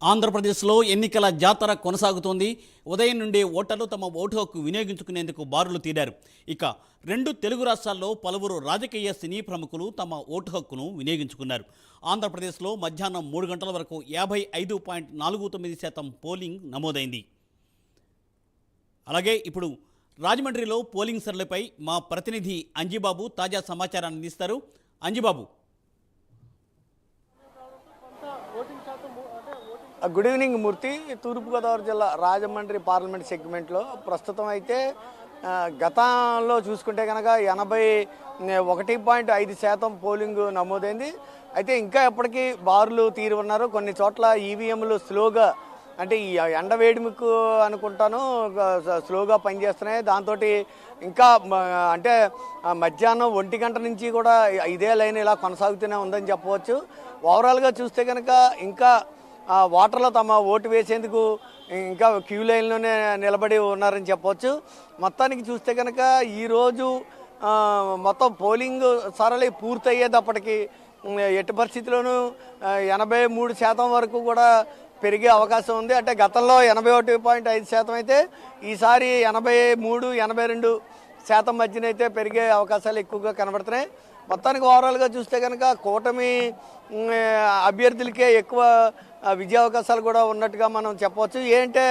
ఆంధ్రప్రదేశ్లో ఎన్నికల జాతర కొనసాగుతోంది. ఉదయం నుండి ఓటర్లు తమ ఓటు హక్కు వినియోగించుకునేందుకు బారులు తీరారు. ఇక రెండు తెలుగు రాష్ట్రాల్లో పలువురు రాజకీయ సినీ ప్రముఖులు తమ ఓటు హక్కును వినియోగించుకున్నారు. ఆంధ్రప్రదేశ్లో మధ్యాహ్నం 3 గంటల వరకు 55.49% పోలింగ్ నమోదైంది. అలాగే ఇప్పుడు రాజమండ్రిలో పోలింగ్ సరళిపై మా ప్రతినిధి అంజిబాబు తాజా సమాచారాన్ని అందిస్తారు. అంజిబాబు. గుడ్ ఈవినింగ్ మూర్తి. తూర్పుగోదావరి జిల్లా రాజమండ్రి పార్లమెంట్ సెగ్మెంట్లో ప్రస్తుతం అయితే గతంలో చూసుకుంటే కనుక 81.5% పోలింగ్ నమోదైంది. అయితే ఇంకా ఎప్పటికీ బారులు తీరి ఉన్నారు. కొన్ని చోట్ల ఈవీఎంలు స్లోగా, అంటే ఈ ఎండవేడిమికు అనుకుంటాను స్లోగా పనిచేస్తున్నాయి. దాంతో ఇంకా అంటే మధ్యాహ్నం 1 గంట నుంచి కూడా ఇదే లైన్ ఇలా కొనసాగుతూనే ఉందని చెప్పవచ్చు. ఓవరాల్గా చూస్తే కనుక ఇంకా ఓటర్లు తమ ఓటు వేసేందుకు ఇంకా క్యూ లైన్లోనే నిలబడి ఉన్నారని చెప్పవచ్చు. మొత్తానికి చూస్తే కనుక ఈరోజు మొత్తం పోలింగ్ సరళి పూర్తయ్యేటప్పటికి ఎట్టి పరిస్థితిలోనూ 83% వరకు కూడా పెరిగే అవకాశం ఉంది. అంటే గతంలో 81.5% అయితే ఈసారి 83-82% మధ్యనైతే పెరిగే అవకాశాలు ఎక్కువగా కనబడుతున్నాయి. మొత్తానికి ఓవరాల్గా చూస్తే కనుక కూటమి అభ్యర్థులకే ఎక్కువ విజయావకాశాలు కూడా ఉన్నట్టుగా మనం చెప్పవచ్చు. ఏంటంటే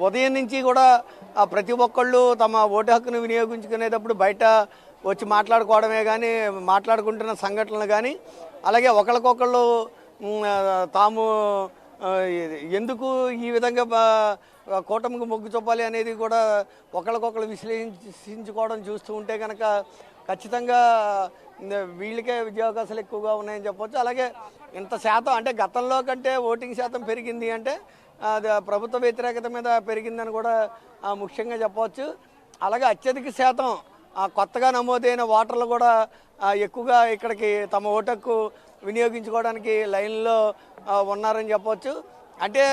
ఉదయం నుంచి కూడా ప్రతి ఒక్కళ్ళు తమ ఓటు హక్కును వినియోగించుకునేటప్పుడు బయట వచ్చి మాట్లాడుకోవడమే కానీ, మాట్లాడుకుంటున్న సంఘటనలు కానీ, అలాగే ఒకరికొకళ్ళు తాము ఎందుకు ఈ విధంగా కూటమికి మొగ్గు చూపాలి అనేది కూడా ఒకరికొకరు విశ్లేషించుకోవడం చూస్తూ ఉంటే కనుక ఖచ్చితంగా వీళ్ళకే విజయావకాశాలు ఎక్కువగా ఉన్నాయని చెప్పవచ్చు. అలాగే ఇంత శాతం, అంటే గతంలో కంటే ఓటింగ్ శాతం పెరిగింది అంటే అది ప్రభుత్వ వ్యతిరేకత మీద పెరిగిందని కూడా ముఖ్యంగా చెప్పవచ్చు. అలాగే అత్యధిక శాతం కొత్తగా నమోదైన ఓటర్లు కూడా ఎక్కువగా ఇక్కడికి తమ ఓటు హక్కు వినియోగించుకోవడానికి లైన్లో ఉన్నారని చెప్పవచ్చు. అంటే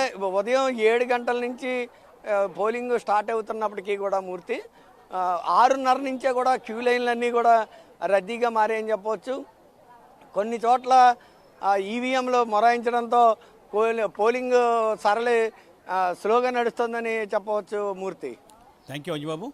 ఉదయం 7 గంటల నుంచి పోలింగ్ స్టార్ట్ అవుతున్నప్పటికీ కూడా మూర్తి 6:30 నుంచే కూడా క్యూ లైన్లన్నీ కూడా రద్దీగా మారాయని చెప్పవచ్చు. కొన్ని చోట్ల ఈవీఎంలో మొరాయించడంతో పోలింగ్ సరళి స్లోగా నడుస్తుందని చెప్పవచ్చు మూర్తి. Thank you Anjibabu.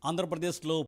ఆంధ్రప్రదేశ్లో